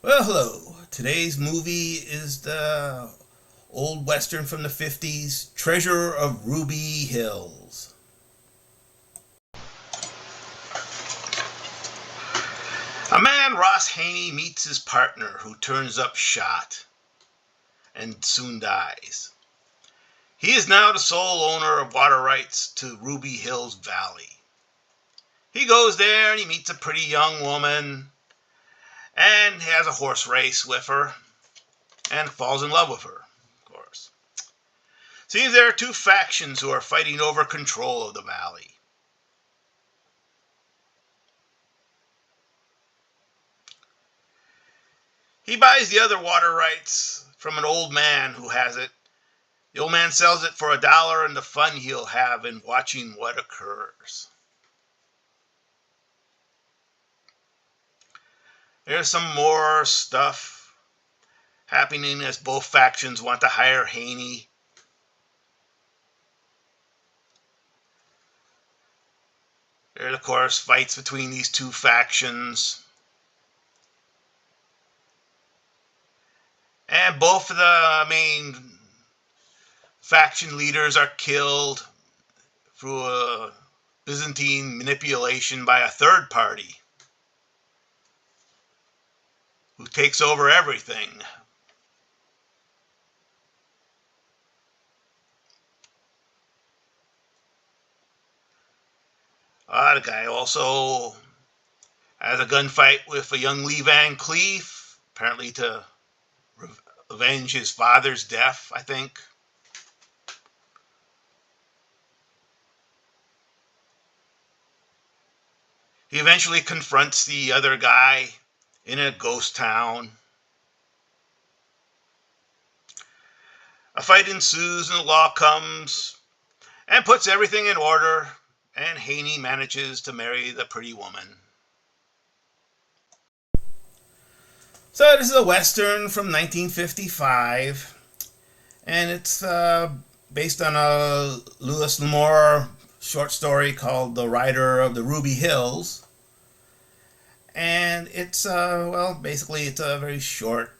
Well, hello. Today's movie is the old western from the 50s, Treasure of Ruby Hills. A man, Ross Haney, meets his partner who turns up shot and soon dies. He is now the sole owner of water rights to Ruby Hills Valley. He goes there and he meets a pretty young woman and has a horse race with her and falls in love with her, of course. Seems there are two factions who are fighting over control of the valley. He buys the other water rights from an old man who has it. The old man sells it for $1 and the fun he'll have in watching what occurs. There's some more stuff happening as both factions want to hire Haney. There's, of course, fights between these two factions. And both of the main faction leaders are killed through a Byzantine manipulation by a third party who takes over everything. The guy also has a gunfight with a young Lee Van Cleef, apparently to avenge his father's death, I think. He eventually confronts the other guy in a ghost town. A fight ensues and the law comes and puts everything in order, and Haney manages to marry the pretty woman. So this is a Western from 1955, and it's based on a Louis L'Amour short story called The Rider of the Ruby Hills. And it's, basically it's a very short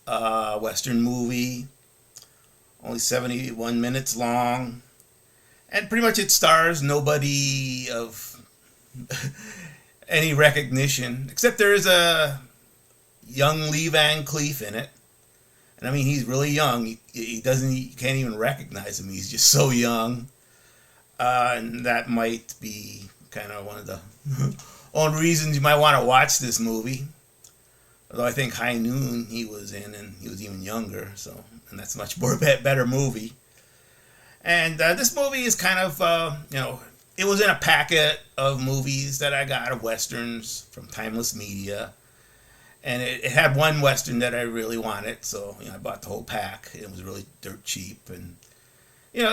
Western movie, only 71 minutes long. And pretty much it stars nobody of any recognition, except there is a young Lee Van Cleef in it. And I mean, he's really young. He can't even recognize him. He's just so young. And that might be kind of one of the only reasons you might want to watch this movie. Although I think High Noon he was in, and he was even younger, so, and that's a much more better movie. And this movie is kind of, it was in a packet of movies that I got of Westerns from Timeless Media. And it had one Western that I really wanted, so I bought the whole pack. It was really dirt cheap. And,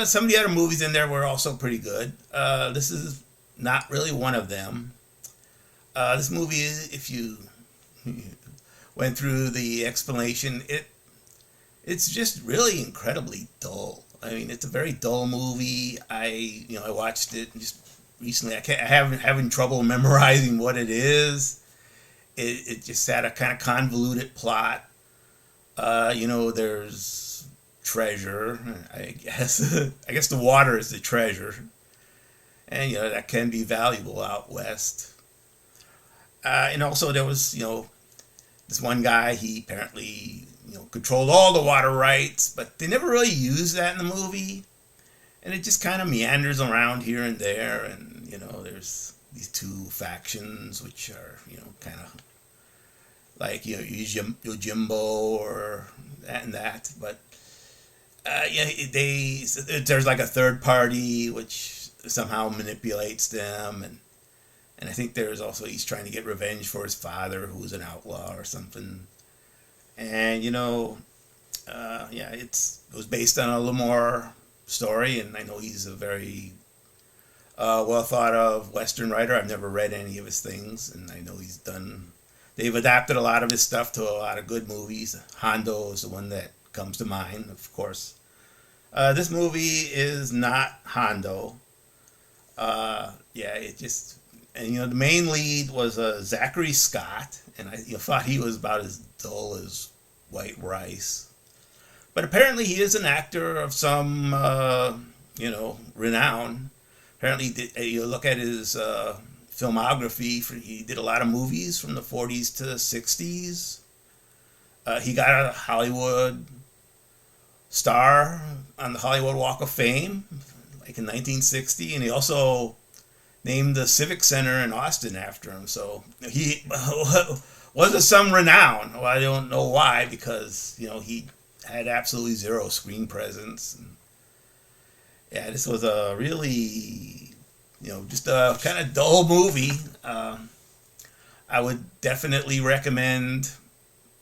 some of the other movies in there were also pretty good. This is not really one of them. This movie, if you went through the explanation, it's just really incredibly dull. I mean, it's a very dull movie. I watched it just recently. I having trouble memorizing what it is. It just had a kind of convoluted plot. There's treasure, I guess. I guess the water is the treasure. And, that can be valuable out west. And also there was, this one guy, he apparently, controlled all the water rights, but they never really used that in the movie. And it just kind of meanders around here and there. And, there's these two factions, which are, kind of like, Yojimbo or that and that. But, there's like a third party, which somehow manipulates them. And I think there's also, he's trying to get revenge for his father, who was an outlaw or something. And, it was based on a L'Amour story, and I know he's a very well thought of Western writer. I've never read any of his things, and I know they've adapted a lot of his stuff to a lot of good movies. Hondo is the one that comes to mind, of course. This movie is not Hondo. And the main lead was Zachary Scott, and I thought he was about as dull as white rice. But apparently he is an actor of some, renown. Apparently, you look at his filmography. He did a lot of movies from the 40s to the 60s. He got a Hollywood star on the Hollywood Walk of Fame, like in 1960, and he also named the Civic Center in Austin after him. So he was of some renown. Well, I don't know why, because he had absolutely zero screen presence. And yeah, this was a really just a kind of dull movie. I would definitely recommend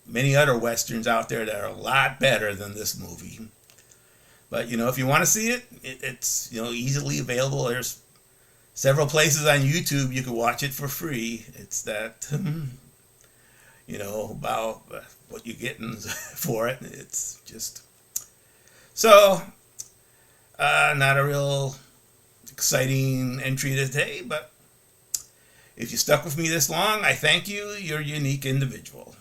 many other westerns out there that are a lot better than this movie. But if you want to see it, it's easily available. There's several places on YouTube you can watch it for free. It's that about what you're getting for it. It's just so not a real exciting entry today, but if you stuck with me this long, I thank you. You're a unique individual.